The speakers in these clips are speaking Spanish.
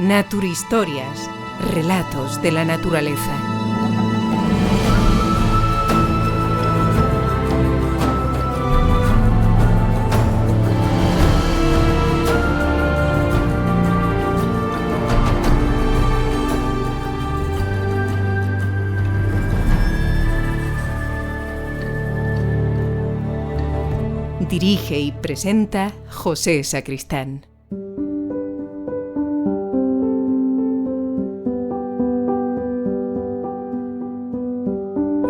Naturhistorias, relatos de la naturaleza. Dirige y presenta José Sacristán.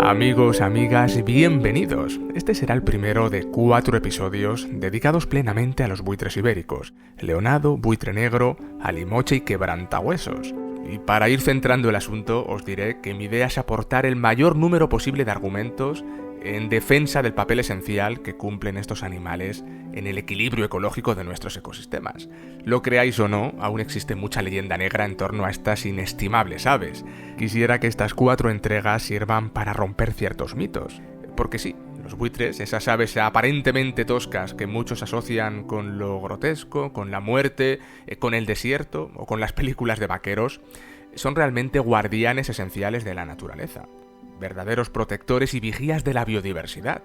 Amigos, amigas, bienvenidos. Este será el primero de 4 episodios dedicados plenamente a los buitres ibéricos: leonado, buitre negro, alimoche y quebrantahuesos. Y para ir centrando el asunto, os diré que mi idea es aportar el mayor número posible de argumentos en defensa del papel esencial que cumplen estos animales en el equilibrio ecológico de nuestros ecosistemas. Lo creáis o no, aún existe mucha leyenda negra en torno a estas inestimables aves. Quisiera que estas 4 entregas sirvan para romper ciertos mitos. Porque sí, los buitres, esas aves aparentemente toscas que muchos asocian con lo grotesco, con la muerte, con el desierto o con las películas de vaqueros, son realmente guardianes esenciales de la naturaleza, verdaderos protectores y vigías de la biodiversidad.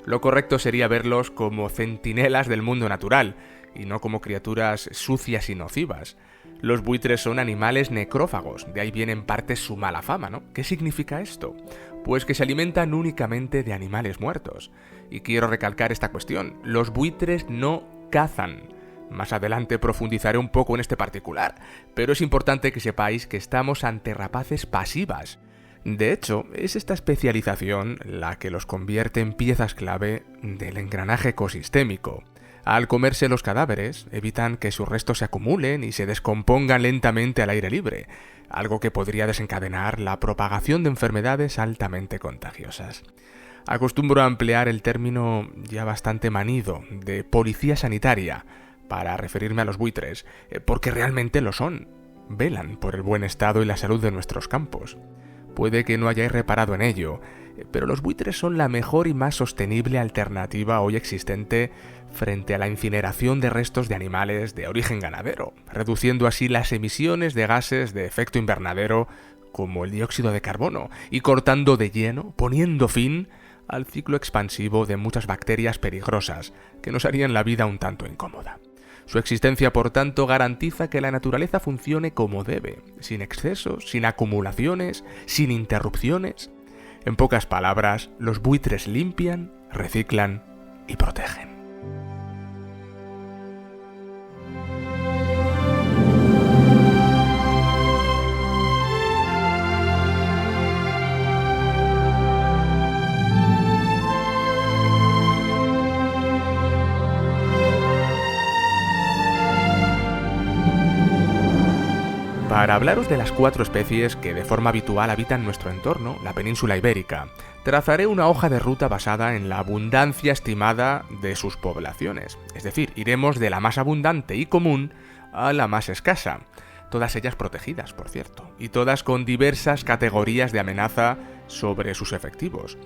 Lo correcto sería verlos como centinelas del mundo natural, y no como criaturas sucias y nocivas. Los buitres son animales necrófagos, de ahí viene en parte su mala fama, ¿no? ¿Qué significa esto? Pues que se alimentan únicamente de animales muertos. Y quiero recalcar esta cuestión: los buitres no cazan. Más adelante profundizaré un poco en este particular, pero es importante que sepáis que estamos ante rapaces pasivas. De hecho, es esta especialización la que los convierte en piezas clave del engranaje ecosistémico. Al comerse los cadáveres, evitan que sus restos se acumulen y se descompongan lentamente al aire libre, algo que podría desencadenar la propagación de enfermedades altamente contagiosas. Acostumbro a emplear el término ya bastante manido de policía sanitaria para referirme a los buitres, porque realmente lo son. Velan por el buen estado y la salud de nuestros campos. Puede que no hayáis reparado en ello, pero los buitres son la mejor y más sostenible alternativa hoy existente frente a la incineración de restos de animales de origen ganadero, reduciendo así las emisiones de gases de efecto invernadero como el dióxido de carbono y cortando de lleno, poniendo fin al ciclo expansivo de muchas bacterias peligrosas que nos harían la vida un tanto incómoda. Su existencia, por tanto, garantiza que la naturaleza funcione como debe, sin excesos, sin acumulaciones, sin interrupciones. En pocas palabras, los buitres limpian, reciclan y protegen. Para hablaros de las 4 especies que de forma habitual habitan nuestro entorno, la península ibérica, trazaré una hoja de ruta basada en la abundancia estimada de sus poblaciones. Es decir, iremos de la más abundante y común a la más escasa. Todas ellas protegidas, por cierto, y todas con diversas categorías de amenaza sobre sus efectivos.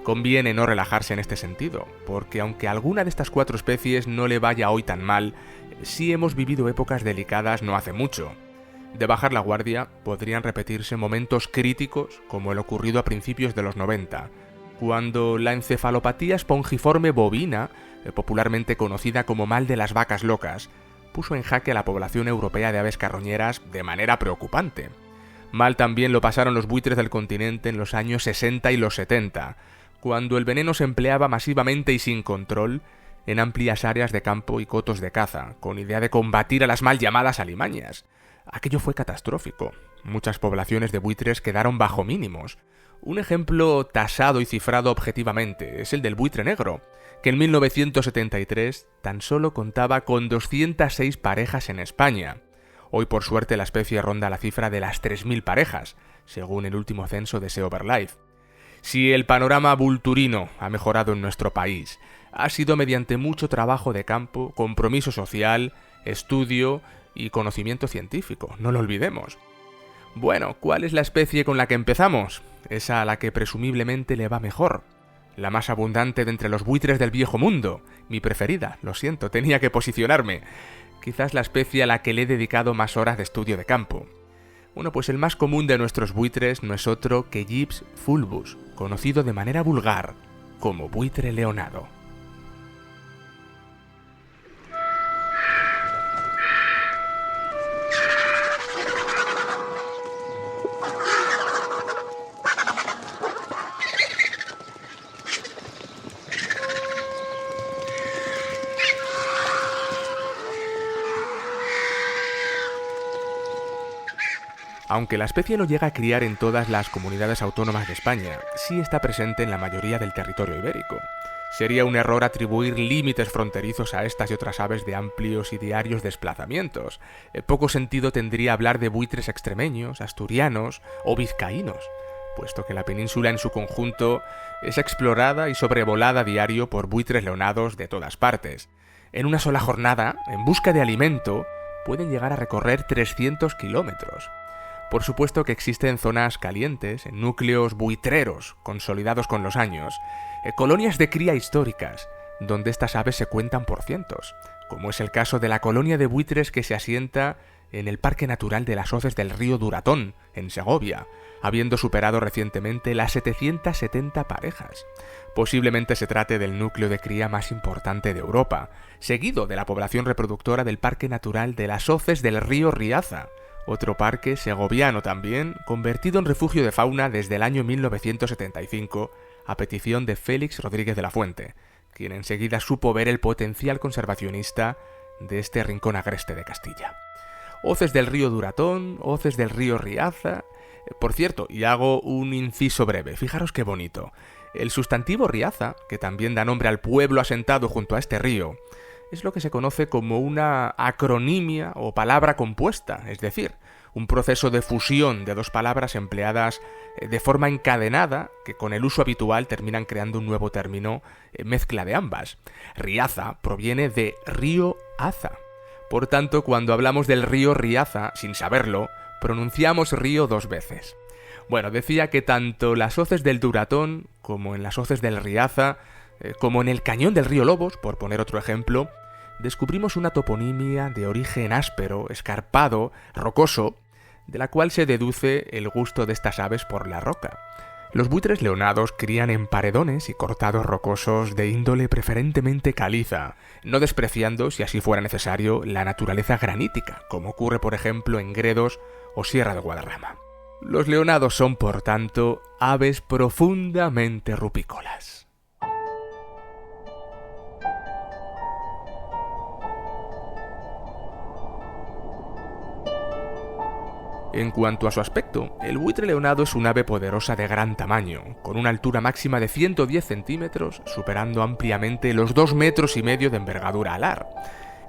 Conviene no relajarse en este sentido, porque aunque a alguna de estas 4 especies no le vaya hoy tan mal, sí hemos vivido épocas delicadas no hace mucho. De bajar la guardia, podrían repetirse momentos críticos como el ocurrido a principios de los 90, cuando la encefalopatía espongiforme bovina, popularmente conocida como mal de las vacas locas, puso en jaque a la población europea de aves carroñeras de manera preocupante. Mal también lo pasaron los buitres del continente en los años 60 y los 70, cuando el veneno se empleaba masivamente y sin control en amplias áreas de campo y cotos de caza, con idea de combatir a las mal llamadas alimañas. Aquello fue catastrófico. Muchas poblaciones de buitres quedaron bajo mínimos. Un ejemplo tasado y cifrado objetivamente es el del buitre negro, que en 1973 tan solo contaba con 206 parejas en España. Hoy, por suerte, la especie ronda la cifra de las 3.000 parejas, según el último censo de SeaOverlife. Si el panorama vulturino ha mejorado en nuestro país, ha sido mediante mucho trabajo de campo, compromiso social, estudio y conocimiento científico, no lo olvidemos. Bueno, ¿cuál es la especie con la que empezamos? Esa a la que presumiblemente le va mejor. la más abundante de entre los buitres del viejo mundo, mi preferida, lo siento, tenía que posicionarme, quizás la especie a la que le he dedicado más horas de estudio de campo. Bueno, pues el más común de nuestros buitres no es otro que Gyps fulvus, conocido de manera vulgar como buitre leonado. Aunque la especie no llega a criar en todas las comunidades autónomas de España, sí está presente en la mayoría del territorio ibérico. Sería un error atribuir límites fronterizos a estas y otras aves de amplios y diarios desplazamientos. Poco sentido tendría hablar de buitres extremeños, asturianos o vizcaínos, puesto que la península en su conjunto es explorada y sobrevolada a diario por buitres leonados de todas partes. En una sola jornada, en busca de alimento, pueden llegar a recorrer 300 kilómetros. Por supuesto que existen zonas calientes, en núcleos buitreros consolidados con los años, colonias de cría históricas, donde estas aves se cuentan por cientos, como es el caso de la colonia de buitres que se asienta en el Parque Natural de las Hoces del río Duratón, en Segovia, habiendo superado recientemente las 770 parejas. Posiblemente se trate del núcleo de cría más importante de Europa, seguido de la población reproductora del Parque Natural de las Hoces del río Riaza, otro parque segoviano también, convertido en refugio de fauna desde el año 1975, a petición de Félix Rodríguez de la Fuente, quien enseguida supo ver el potencial conservacionista de este rincón agreste de Castilla. Hoces del río Duratón, hoces del río Riaza. Por cierto, y hago un inciso breve, fijaros qué bonito. El sustantivo Riaza, que también da nombre al pueblo asentado junto a este río, es lo que se conoce como una acronimia o palabra compuesta, es decir, un proceso de fusión de dos palabras empleadas de forma encadenada que con el uso habitual terminan creando un nuevo término, mezcla de ambas. Riaza proviene de río Aza. Por tanto, cuando hablamos del río Riaza, sin saberlo, pronunciamos río dos veces. Bueno, decía que tanto las hoces del Duratón como en las hoces del Riaza, como en el cañón del río Lobos, por poner otro ejemplo, descubrimos una toponimia de origen áspero, escarpado, rocoso, de la cual se deduce el gusto de estas aves por la roca. Los buitres leonados crían en paredones y cortados rocosos de índole preferentemente caliza, no despreciando, si así fuera necesario, la naturaleza granítica, como ocurre por ejemplo en Gredos o Sierra de Guadarrama. Los leonados son, por tanto, aves profundamente rupícolas. En cuanto a su aspecto, el buitre leonado es un ave poderosa de gran tamaño, con una altura máxima de 110 centímetros, superando ampliamente los 2,5 metros de envergadura alar.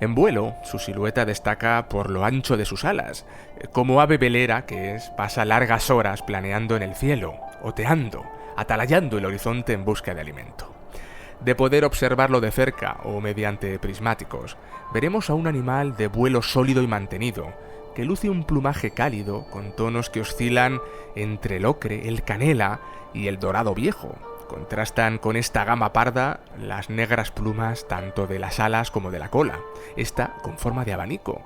En vuelo, su silueta destaca por lo ancho de sus alas. Como ave velera que es, pasa largas horas planeando en el cielo, oteando, atalayando el horizonte en busca de alimento. De poder observarlo de cerca o mediante prismáticos, veremos a un animal de vuelo sólido y mantenido, que luce un plumaje cálido con tonos que oscilan entre el ocre, el canela y el dorado viejo. Contrastan con esta gama parda las negras plumas tanto de las alas como de la cola, esta con forma de abanico.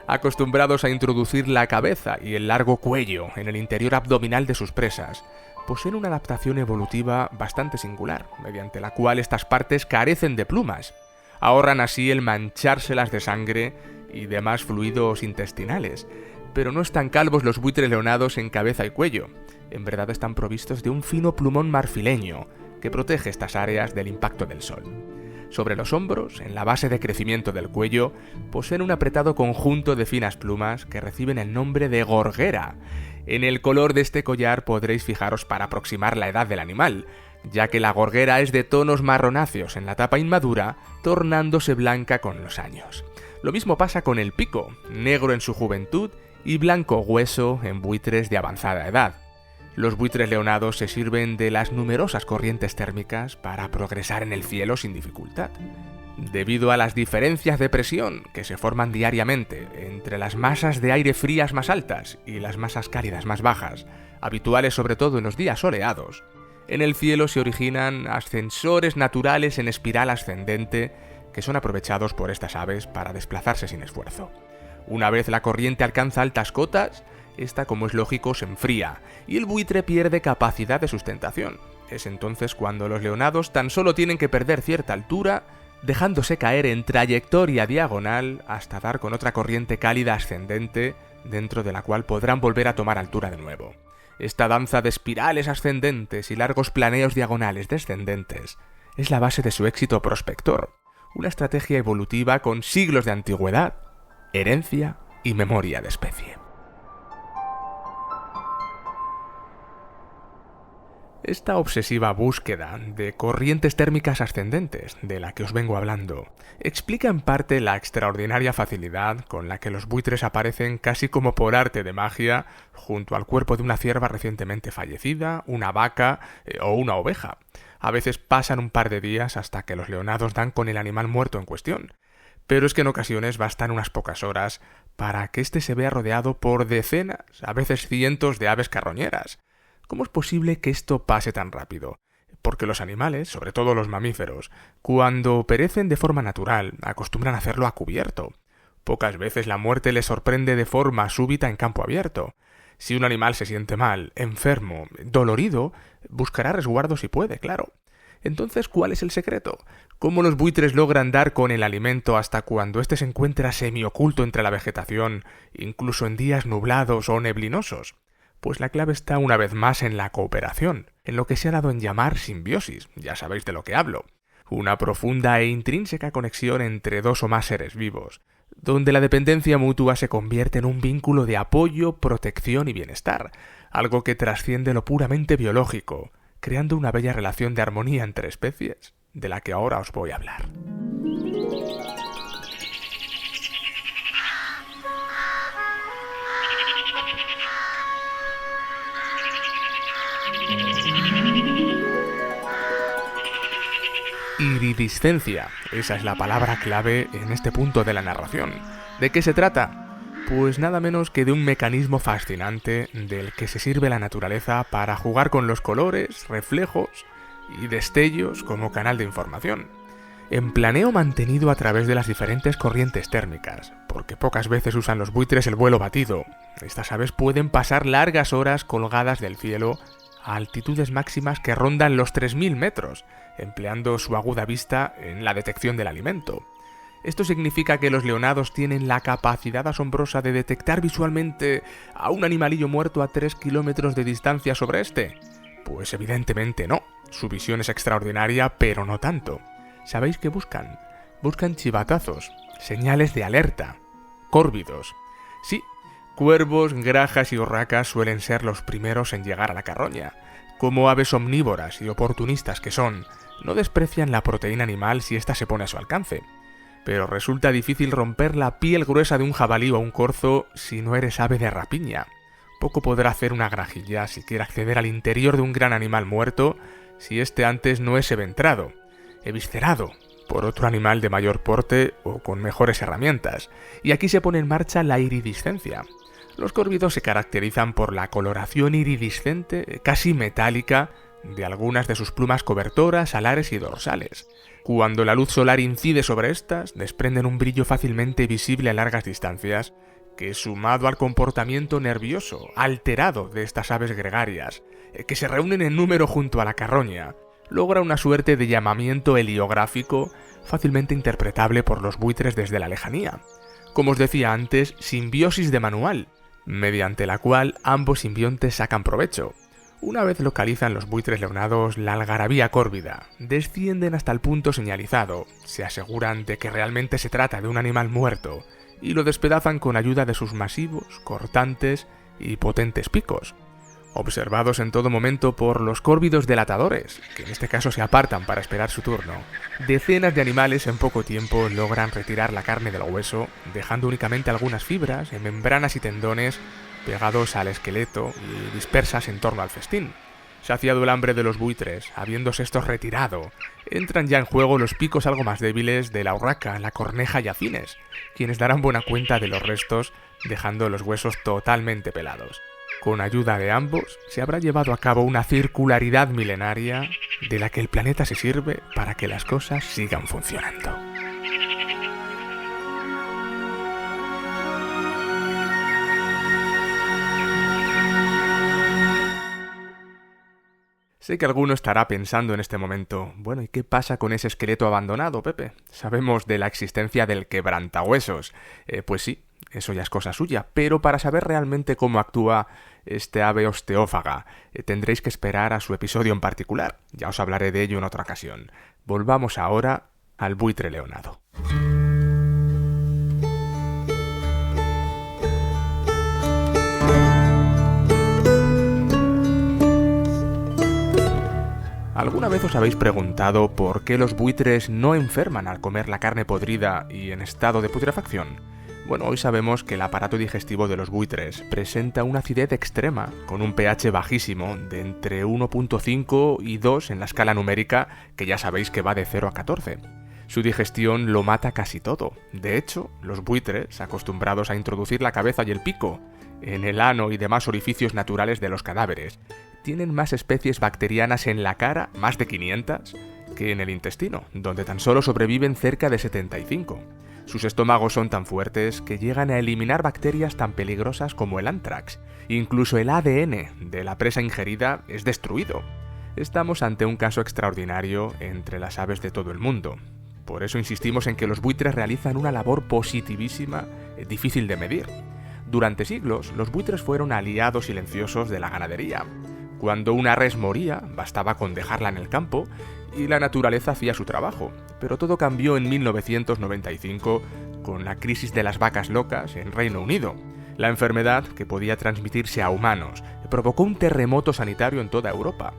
Acostumbrados a introducir la cabeza y el largo cuello en el interior abdominal de sus presas, poseen una adaptación evolutiva bastante singular, mediante la cual estas partes carecen de plumas. Ahorran así el manchárselas de sangre y demás fluidos intestinales, pero no están calvos los buitres leonados en cabeza y cuello. En verdad están provistos de un fino plumón marfileño que protege estas áreas del impacto del sol. Sobre los hombros, en la base de crecimiento del cuello, poseen un apretado conjunto de finas plumas que reciben el nombre de gorguera. En el color de este collar podréis fijaros para aproximar la edad del animal, ya que la gorguera es de tonos marronáceos en la etapa inmadura, tornándose blanca con los años. Lo mismo pasa con el pico, negro en su juventud y blanco hueso en buitres de avanzada edad. Los buitres leonados se sirven de las numerosas corrientes térmicas para progresar en el cielo sin dificultad. Debido a las diferencias de presión que se forman diariamente entre las masas de aire frías más altas y las masas cálidas más bajas, habituales sobre todo en los días soleados, En el cielo se originan ascensores naturales en espiral ascendente que son aprovechados por estas aves para desplazarse sin esfuerzo. Una vez la corriente alcanza altas cotas, esta, como es lógico, se enfría y el buitre pierde capacidad de sustentación. Es entonces cuando los leonados tan solo tienen que perder cierta altura, dejándose caer en trayectoria diagonal hasta dar con otra corriente cálida ascendente, dentro de la cual podrán volver a tomar altura de nuevo. Esta danza de espirales ascendentes y largos planeos diagonales descendentes es la base de su éxito prospector, una estrategia evolutiva con siglos de antigüedad, herencia y memoria de especie. Esta obsesiva búsqueda de corrientes térmicas ascendentes, de la que os vengo hablando, explica en parte la extraordinaria facilidad con la que los buitres aparecen casi como por arte de magia junto al cuerpo de una cierva recientemente fallecida, una vaca o una oveja. A veces pasan un par de días hasta que los leonados dan con el animal muerto en cuestión, pero es que en ocasiones bastan unas pocas horas para que éste se vea rodeado por decenas, a veces cientos de aves carroñeras. ¿Cómo es posible que esto pase tan rápido? Porque los animales, sobre todo los mamíferos, cuando perecen de forma natural, acostumbran a hacerlo a cubierto. Pocas veces la muerte les sorprende de forma súbita en campo abierto. Si un animal se siente mal, enfermo, dolorido, buscará resguardo si puede, claro. Entonces, ¿cuál es el secreto? ¿Cómo los buitres logran dar con el alimento hasta cuando éste se encuentra semioculto entre la vegetación, incluso en días nublados o neblinosos? Pues la clave está una vez más en la cooperación, en lo que se ha dado en llamar simbiosis, ya sabéis de lo que hablo. Una profunda e intrínseca conexión entre dos o más seres vivos, donde la dependencia mutua se convierte en un vínculo de apoyo, protección y bienestar, algo que trasciende lo puramente biológico, creando una bella relación de armonía entre especies, de la que ahora os voy a hablar. Iridiscencia, esa es la palabra clave en este punto de la narración. ¿De qué se trata? Pues nada menos que de un mecanismo fascinante del que se sirve la naturaleza para jugar con los colores, reflejos y destellos como canal de información. En planeo mantenido a través de las diferentes corrientes térmicas, porque pocas veces usan los buitres el vuelo batido, estas aves pueden pasar largas horas colgadas del cielo a altitudes máximas que rondan los 3000 metros, empleando su aguda vista en la detección del alimento. Esto significa que los leonados tienen la capacidad asombrosa de detectar visualmente a un animalillo muerto a 3 kilómetros de distancia sobre este. Pues evidentemente no, su visión es extraordinaria, pero no tanto. ¿Sabéis qué buscan? Buscan chivatazos, señales de alerta, córvidos. Sí, cuervos, grajas y urracas suelen ser los primeros en llegar a la carroña. Como aves omnívoras y oportunistas que son, no desprecian la proteína animal si ésta se pone a su alcance. Pero resulta difícil romper la piel gruesa de un jabalí o un corzo si no eres ave de rapiña. Poco podrá hacer una grajilla si quiere acceder al interior de un gran animal muerto si éste antes no es eventrado, eviscerado por otro animal de mayor porte o con mejores herramientas. Y aquí se pone en marcha la iridiscencia. Los córvidos se caracterizan por la coloración iridiscente, casi metálica, de algunas de sus plumas cobertoras, alares y dorsales. Cuando la luz solar incide sobre estas, desprenden un brillo fácilmente visible a largas distancias, que sumado al comportamiento nervioso, alterado de estas aves gregarias, que se reúnen en número junto a la carroña, logra una suerte de llamamiento heliográfico fácilmente interpretable por los buitres desde la lejanía. Como os decía antes, simbiosis de manual, mediante la cual ambos simbiontes sacan provecho. Una vez localizan los buitres leonados la algarabía córvida, descienden hasta el punto señalizado, se aseguran de que realmente se trata de un animal muerto, y lo despedazan con ayuda de sus masivos, cortantes y potentes picos. Observados en todo momento por los córvidos delatadores, que en este caso se apartan para esperar su turno, decenas de animales en poco tiempo logran retirar la carne del hueso, dejando únicamente algunas fibras, membranas y tendones pegados al esqueleto y dispersas en torno al festín. Saciado el hambre de los buitres, habiéndose estos retirado, entran ya en juego los picos algo más débiles de la urraca, la corneja y afines, quienes darán buena cuenta de los restos, dejando los huesos totalmente pelados. Con ayuda de ambos, se habrá llevado a cabo una circularidad milenaria de la que el planeta se sirve para que las cosas sigan funcionando. Sé que alguno estará pensando en este momento, bueno, ¿y qué pasa con ese esqueleto abandonado, Pepe? Sabemos de la existencia del quebrantahuesos. Pues sí, eso ya es cosa suya, pero para saber realmente cómo actúa este ave osteófaga, tendréis que esperar a su episodio en particular. Ya os hablaré de ello en otra ocasión. Volvamos ahora al buitre leonado. ¿Alguna vez os habéis preguntado por qué los buitres no enferman al comer la carne podrida y en estado de putrefacción? Bueno, hoy sabemos que el aparato digestivo de los buitres presenta una acidez extrema, con un pH bajísimo de entre 1.5 y 2 en la escala numérica, que ya sabéis que va de 0 a 14. Su digestión lo mata casi todo. De hecho, los buitres, acostumbrados a introducir la cabeza y el pico en el ano y demás orificios naturales de los cadáveres, tienen más especies bacterianas en la cara, más de 500, que en el intestino, donde tan solo sobreviven cerca de 75. Sus estómagos son tan fuertes que llegan a eliminar bacterias tan peligrosas como el anthrax. Incluso el ADN de la presa ingerida es destruido. Estamos ante un caso extraordinario entre las aves de todo el mundo. Por eso insistimos en que los buitres realizan una labor positivísima, difícil de medir. Durante siglos, los buitres fueron aliados silenciosos de la ganadería. Cuando una res moría, bastaba con dejarla en el campo y la naturaleza hacía su trabajo. Pero todo cambió en 1995 con la crisis de las vacas locas en Reino Unido. La enfermedad, que podía transmitirse a humanos, provocó un terremoto sanitario en toda Europa.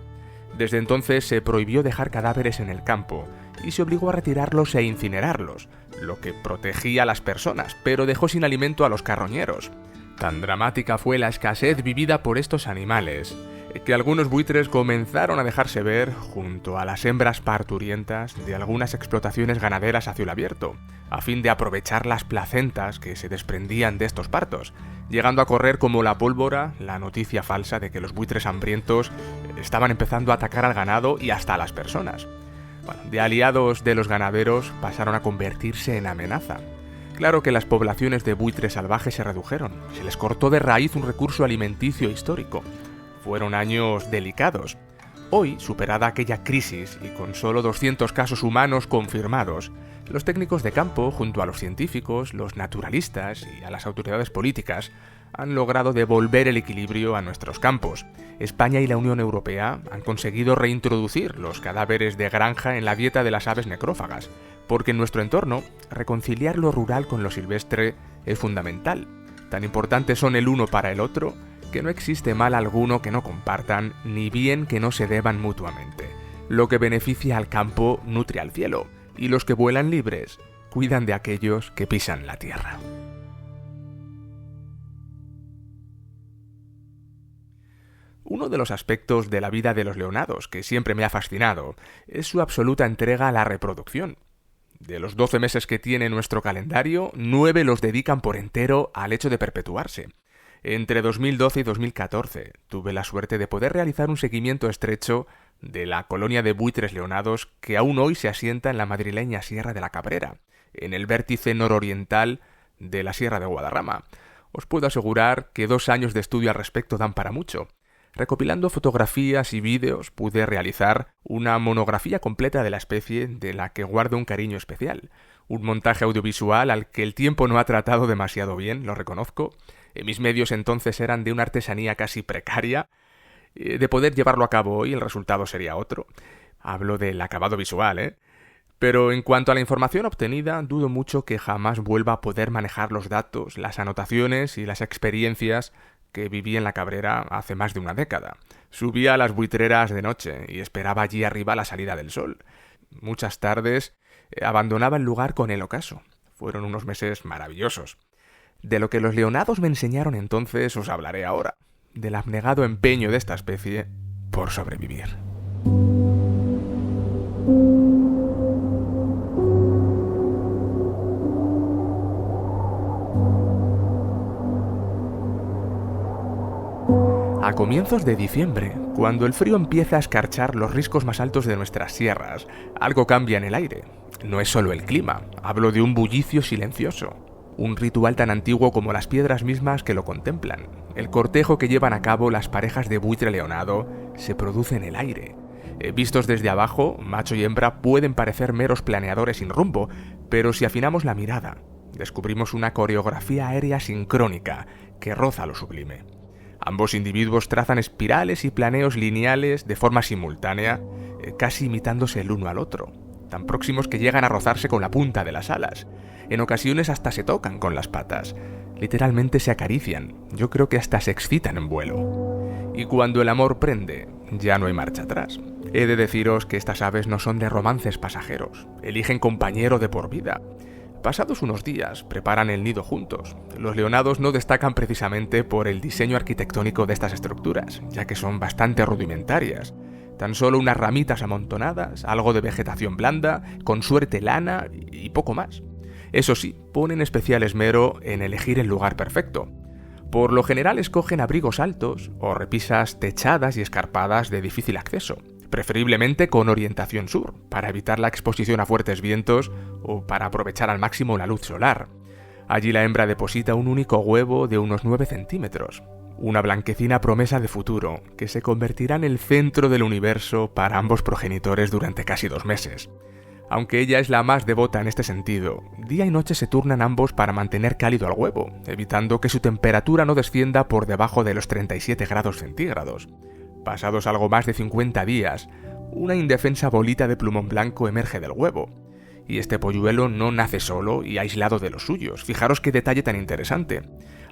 Desde entonces se prohibió dejar cadáveres en el campo y se obligó a retirarlos e incinerarlos, lo que protegía a las personas, pero dejó sin alimento a los carroñeros. Tan dramática fue la escasez vivida por estos animales, que algunos buitres comenzaron a dejarse ver junto a las hembras parturientas de algunas explotaciones ganaderas a cielo abierto, a fin de aprovechar las placentas que se desprendían de estos partos, llegando a correr como la pólvora la noticia falsa de que los buitres hambrientos estaban empezando a atacar al ganado y hasta a las personas. Bueno, de aliados de los ganaderos pasaron a convertirse en amenaza. Claro que las poblaciones de buitres salvajes se redujeron, se les cortó de raíz un recurso alimenticio histórico. Fueron años delicados. Hoy, superada aquella crisis y con solo 200 casos humanos confirmados, los técnicos de campo, junto a los científicos, los naturalistas y a las autoridades políticas, han logrado devolver el equilibrio a nuestros campos. España y la Unión Europea han conseguido reintroducir los cadáveres de granja en la dieta de las aves necrófagas, porque en nuestro entorno, reconciliar lo rural con lo silvestre es fundamental. Tan importantes son el uno para el otro, que no existe mal alguno que no compartan, ni bien que no se deban mutuamente. Lo que beneficia al campo nutre al cielo, y los que vuelan libres cuidan de aquellos que pisan la tierra. Uno de los aspectos de la vida de los leonados que siempre me ha fascinado es su absoluta entrega a la reproducción. De los 12 meses que tiene nuestro calendario, 9 los dedican por entero al hecho de perpetuarse. Entre 2012 y 2014 tuve la suerte de poder realizar un seguimiento estrecho de la colonia de buitres leonados que aún hoy se asienta en la madrileña Sierra de la Cabrera, en el vértice nororiental de la Sierra de Guadarrama. Os puedo asegurar que 2 años de estudio al respecto dan para mucho. Recopilando fotografías y vídeos pude realizar una monografía completa de la especie de la que guardo un cariño especial. Un montaje audiovisual al que el tiempo no ha tratado demasiado bien, lo reconozco. Mis medios entonces eran de una artesanía casi precaria. De poder llevarlo a cabo hoy, el resultado sería otro. Hablo del acabado visual, Pero en cuanto a la información obtenida, dudo mucho que jamás vuelva a poder manejar los datos, las anotaciones y las experiencias que viví en la Cabrera hace más de una década. Subía a las buitreras de noche y esperaba allí arriba la salida del sol. Muchas tardes abandonaba el lugar con el ocaso. Fueron unos meses maravillosos. De lo que los leonados me enseñaron entonces os hablaré ahora, del abnegado empeño de esta especie por sobrevivir. A comienzos de diciembre, cuando el frío empieza a escarchar los riscos más altos de nuestras sierras, algo cambia en el aire. No es solo el clima, hablo de un bullicio silencioso. Un ritual tan antiguo como las piedras mismas que lo contemplan. El cortejo que llevan a cabo las parejas de buitre leonado se produce en el aire. Vistos desde abajo, macho y hembra pueden parecer meros planeadores sin rumbo, pero si afinamos la mirada, descubrimos una coreografía aérea sincrónica que roza lo sublime. Ambos individuos trazan espirales y planeos lineales de forma simultánea, casi imitándose el uno al otro, tan próximos que llegan a rozarse con la punta de las alas. En ocasiones hasta se tocan con las patas. Literalmente se acarician. Yo creo que hasta se excitan en vuelo. Y cuando el amor prende, ya no hay marcha atrás. He de deciros que estas aves no son de romances pasajeros. Eligen compañero de por vida. Pasados unos días, preparan el nido juntos. Los leonados no destacan precisamente por el diseño arquitectónico de estas estructuras, ya que son bastante rudimentarias. Tan solo unas ramitas amontonadas, algo de vegetación blanda, con suerte lana y poco más. Eso sí, ponen especial esmero en elegir el lugar perfecto. Por lo general escogen abrigos altos o repisas techadas y escarpadas de difícil acceso, preferiblemente con orientación sur, para evitar la exposición a fuertes vientos o para aprovechar al máximo la luz solar. Allí la hembra deposita un único huevo de unos 9 centímetros, una blanquecina promesa de futuro que se convertirá en el centro del universo para ambos progenitores durante casi 2 meses. Aunque ella es la más devota en este sentido, día y noche se turnan ambos para mantener cálido al huevo, evitando que su temperatura no descienda por debajo de los 37 grados centígrados. Pasados algo más de 50 días, una indefensa bolita de plumón blanco emerge del huevo. Y este polluelo no nace solo y aislado de los suyos. Fijaros qué detalle tan interesante.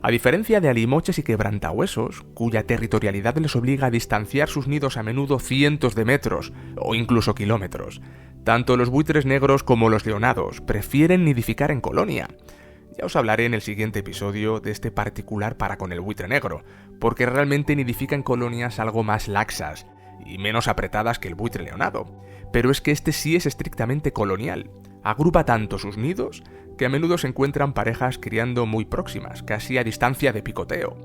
A diferencia de alimoches y quebrantahuesos, cuya territorialidad les obliga a distanciar sus nidos a menudo cientos de metros o incluso kilómetros, tanto los buitres negros como los leonados prefieren nidificar en colonia. Ya os hablaré en el siguiente episodio de este particular para con el buitre negro, porque realmente nidifica en colonias algo más laxas y menos apretadas que el buitre leonado. Pero es que este sí es estrictamente colonial. Agrupa tanto sus nidos que a menudo se encuentran parejas criando muy próximas, casi a distancia de picoteo.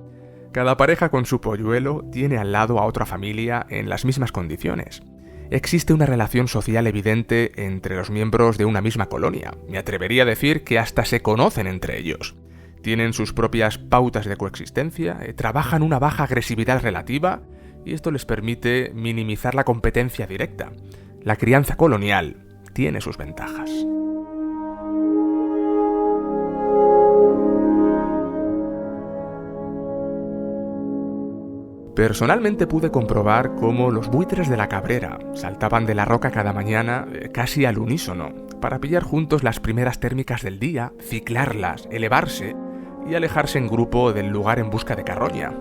Cada pareja con su polluelo tiene al lado a otra familia en las mismas condiciones. Existe una relación social evidente entre los miembros de una misma colonia. Me atrevería a decir que hasta se conocen entre ellos. Tienen sus propias pautas de coexistencia, trabajan una baja agresividad relativa y esto les permite minimizar la competencia directa. La crianza colonial tiene sus ventajas. Personalmente pude comprobar cómo los buitres de la Cabrera saltaban de la roca cada mañana casi al unísono para pillar juntos las primeras térmicas del día, ciclarlas, elevarse y alejarse en grupo del lugar en busca de carroña.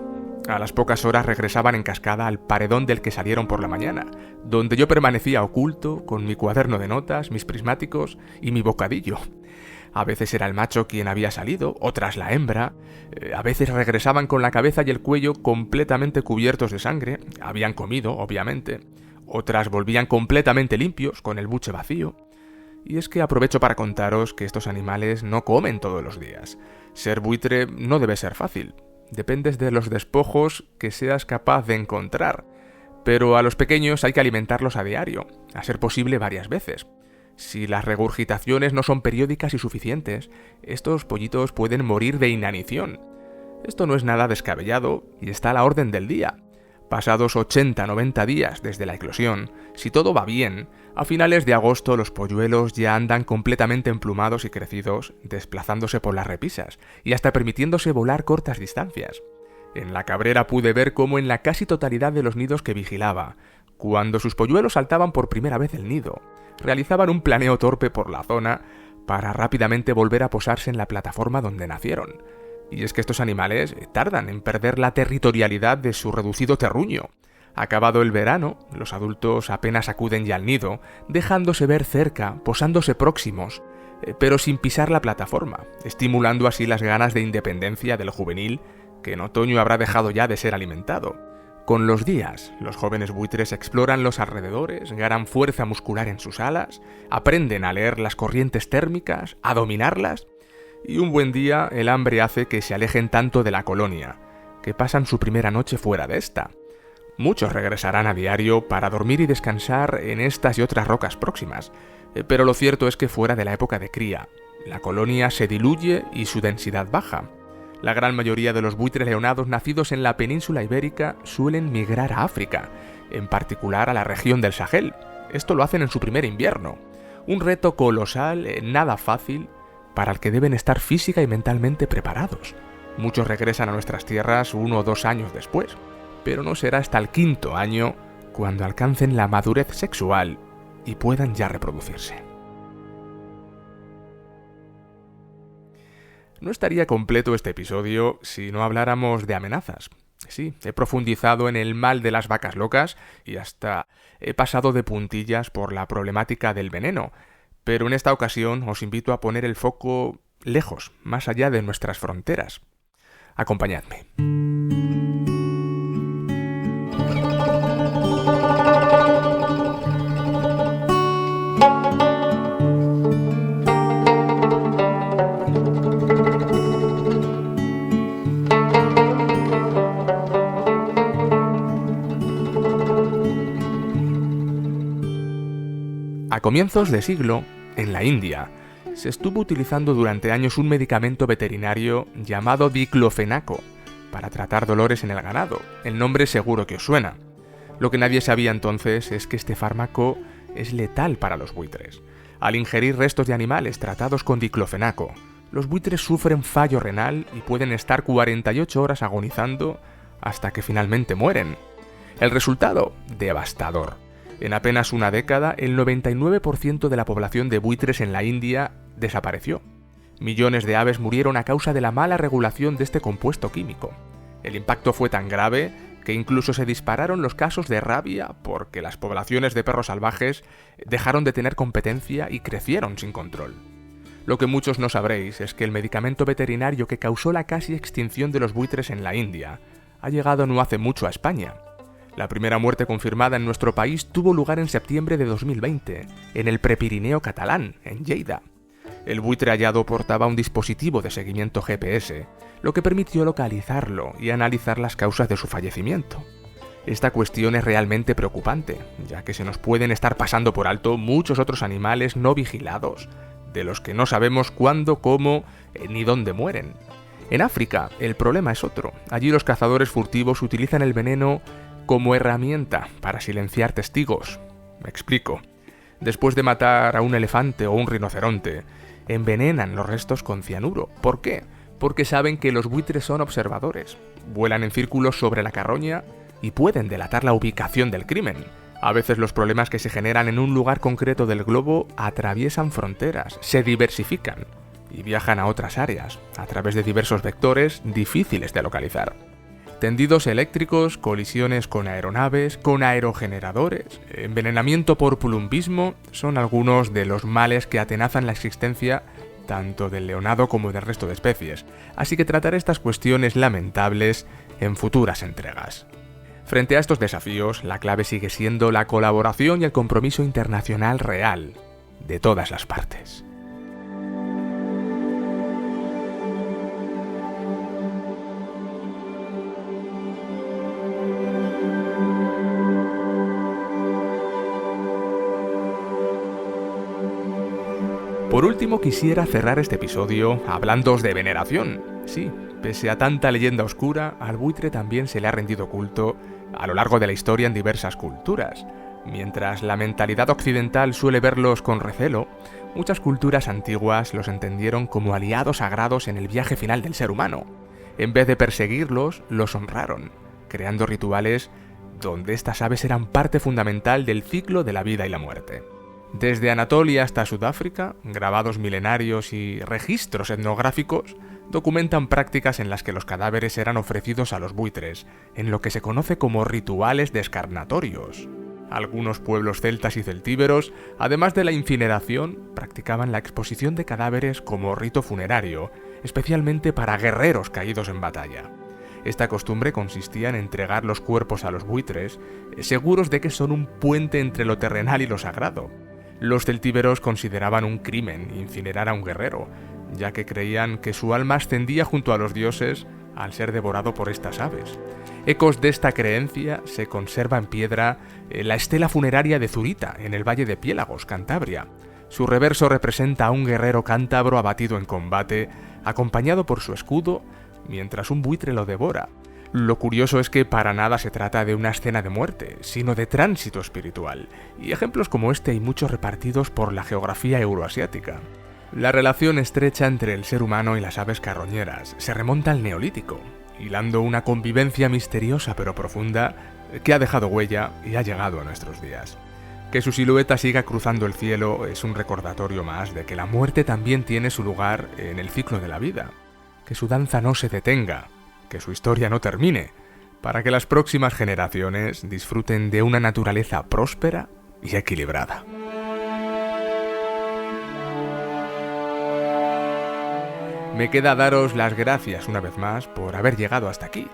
A las pocas horas regresaban en cascada al paredón del que salieron por la mañana, donde yo permanecía oculto con mi cuaderno de notas, mis prismáticos y mi bocadillo. A veces era el macho quien había salido, otras la hembra. A veces regresaban con la cabeza y el cuello completamente cubiertos de sangre, habían comido, obviamente. Otras volvían completamente limpios, con el buche vacío. Y es que aprovecho para contaros que estos animales no comen todos los días. Ser buitre no debe ser fácil. Dependes de los despojos que seas capaz de encontrar. Pero a los pequeños hay que alimentarlos a diario, a ser posible varias veces. Si las regurgitaciones no son periódicas y suficientes, estos pollitos pueden morir de inanición. Esto no es nada descabellado y está a la orden del día. Pasados 80-90 días desde la eclosión, si todo va bien, a finales de agosto los polluelos ya andan completamente emplumados y crecidos, desplazándose por las repisas y hasta permitiéndose volar cortas distancias. En la Cabrera pude ver cómo en la casi totalidad de los nidos que vigilaba, cuando sus polluelos saltaban por primera vez el nido, realizaban un planeo torpe por la zona para rápidamente volver a posarse en la plataforma donde nacieron. Y es que estos animales tardan en perder la territorialidad de su reducido terruño. Acabado el verano, los adultos apenas acuden ya al nido, dejándose ver cerca, posándose próximos, pero sin pisar la plataforma, estimulando así las ganas de independencia del juvenil, que en otoño habrá dejado ya de ser alimentado. Con los días, los jóvenes buitres exploran los alrededores, ganan fuerza muscular en sus alas, aprenden a leer las corrientes térmicas, a dominarlas, y un buen día el hambre hace que se alejen tanto de la colonia, que pasan su primera noche fuera de esta. Muchos regresarán a diario para dormir y descansar en estas y otras rocas próximas, pero lo cierto es que fuera de la época de cría, la colonia se diluye y su densidad baja. La gran mayoría de los buitres leonados nacidos en la península ibérica suelen migrar a África, en particular a la región del Sahel. Esto lo hacen en su primer invierno. Un reto colosal, nada fácil, para el que deben estar física y mentalmente preparados. Muchos regresan a nuestras tierras 1 o 2 años después, pero no será hasta el 5.º año cuando alcancen la madurez sexual y puedan ya reproducirse. No estaría completo este episodio si no habláramos de amenazas. Sí, he profundizado en el mal de las vacas locas y hasta he pasado de puntillas por la problemática del veneno, pero en esta ocasión os invito a poner el foco lejos, más allá de nuestras fronteras. Acompañadme. A comienzos de siglo, en la India, se estuvo utilizando durante años un medicamento veterinario llamado diclofenaco para tratar dolores en el ganado. El nombre seguro que os suena. Lo que nadie sabía entonces es que este fármaco es letal para los buitres. Al ingerir restos de animales tratados con diclofenaco, los buitres sufren fallo renal y pueden estar 48 horas agonizando hasta que finalmente mueren. El resultado, devastador. En apenas una década, el 99% de la población de buitres en la India desapareció. Millones de aves murieron a causa de la mala regulación de este compuesto químico. El impacto fue tan grave que incluso se dispararon los casos de rabia porque las poblaciones de perros salvajes dejaron de tener competencia y crecieron sin control. Lo que muchos no sabréis es que el medicamento veterinario que causó la casi extinción de los buitres en la India ha llegado no hace mucho a España. La primera muerte confirmada en nuestro país tuvo lugar en septiembre de 2020, en el Prepirineo catalán, en Lleida. El buitre hallado portaba un dispositivo de seguimiento GPS, lo que permitió localizarlo y analizar las causas de su fallecimiento. Esta cuestión es realmente preocupante, ya que se nos pueden estar pasando por alto muchos otros animales no vigilados, de los que no sabemos cuándo, cómo ni dónde mueren. En África, el problema es otro. Allí los cazadores furtivos utilizan el veneno como herramienta para silenciar testigos. Me explico. Después de matar a un elefante o un rinoceronte, envenenan los restos con cianuro. ¿Por qué? Porque saben que los buitres son observadores. Vuelan en círculos sobre la carroña y pueden delatar la ubicación del crimen. A veces los problemas que se generan en un lugar concreto del globo atraviesan fronteras, se diversifican y viajan a otras áreas, a través de diversos vectores difíciles de localizar. Tendidos eléctricos, colisiones con aeronaves, con aerogeneradores, envenenamiento por plumbismo, son algunos de los males que atenazan la existencia tanto del leonado como del resto de especies, así que trataré estas cuestiones lamentables en futuras entregas. Frente a estos desafíos, la clave sigue siendo la colaboración y el compromiso internacional real, de todas las partes. Por último, quisiera cerrar este episodio hablándoos de veneración. Sí, pese a tanta leyenda oscura, al buitre también se le ha rendido culto a lo largo de la historia en diversas culturas. Mientras la mentalidad occidental suele verlos con recelo, muchas culturas antiguas los entendieron como aliados sagrados en el viaje final del ser humano. En vez de perseguirlos, los honraron, creando rituales donde estas aves eran parte fundamental del ciclo de la vida y la muerte. Desde Anatolia hasta Sudáfrica, grabados milenarios y registros etnográficos documentan prácticas en las que los cadáveres eran ofrecidos a los buitres, en lo que se conoce como rituales descarnatorios. Algunos pueblos celtas y celtíberos, además de la incineración, practicaban la exposición de cadáveres como rito funerario, especialmente para guerreros caídos en batalla. Esta costumbre consistía en entregar los cuerpos a los buitres, seguros de que son un puente entre lo terrenal y lo sagrado. Los celtíberos consideraban un crimen incinerar a un guerrero, ya que creían que su alma ascendía junto a los dioses al ser devorado por estas aves. Ecos de esta creencia se conserva en piedra la estela funeraria de Zurita, en el valle de Piélagos, Cantabria. Su reverso representa a un guerrero cántabro abatido en combate, acompañado por su escudo, mientras un buitre lo devora. Lo curioso es que para nada se trata de una escena de muerte, sino de tránsito espiritual, y ejemplos como este hay muchos repartidos por la geografía euroasiática. La relación estrecha entre el ser humano y las aves carroñeras se remonta al Neolítico, hilando una convivencia misteriosa pero profunda que ha dejado huella y ha llegado a nuestros días. Que su silueta siga cruzando el cielo es un recordatorio más de que la muerte también tiene su lugar en el ciclo de la vida, que su danza no se detenga, que su historia no termine, para que las próximas generaciones disfruten de una naturaleza próspera y equilibrada. Me queda daros las gracias una vez más por haber llegado hasta aquí.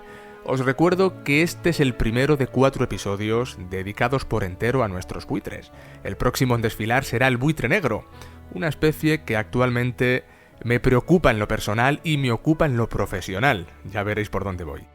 Os recuerdo que este es el primero de 4 episodios dedicados por entero a nuestros buitres. El próximo en desfilar será el buitre negro, una especie que actualmente me preocupa en lo personal y me ocupa en lo profesional. Ya veréis por dónde voy.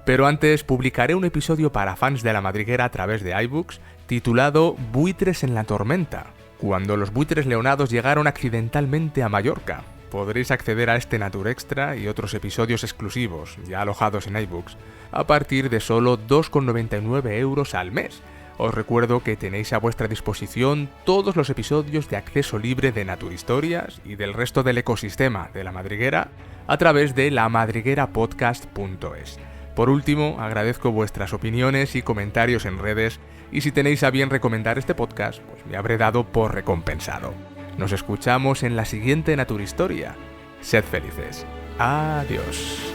Pero antes publicaré un episodio para fans de la madriguera a través de iBooks titulado Buitres en la tormenta, cuando los buitres leonados llegaron accidentalmente a Mallorca. Podréis acceder a este Nature Extra y otros episodios exclusivos, ya alojados en iBooks, a partir de solo 2,99 € al mes. Os recuerdo que tenéis a vuestra disposición todos los episodios de acceso libre de Naturhistorias y del resto del ecosistema de La Madriguera a través de lamadriguerapodcast.es. Por último, agradezco vuestras opiniones y comentarios en redes, y si tenéis a bien recomendar este podcast, pues me habré dado por recompensado. Nos escuchamos en la siguiente Naturhistoria. Sed felices. Adiós.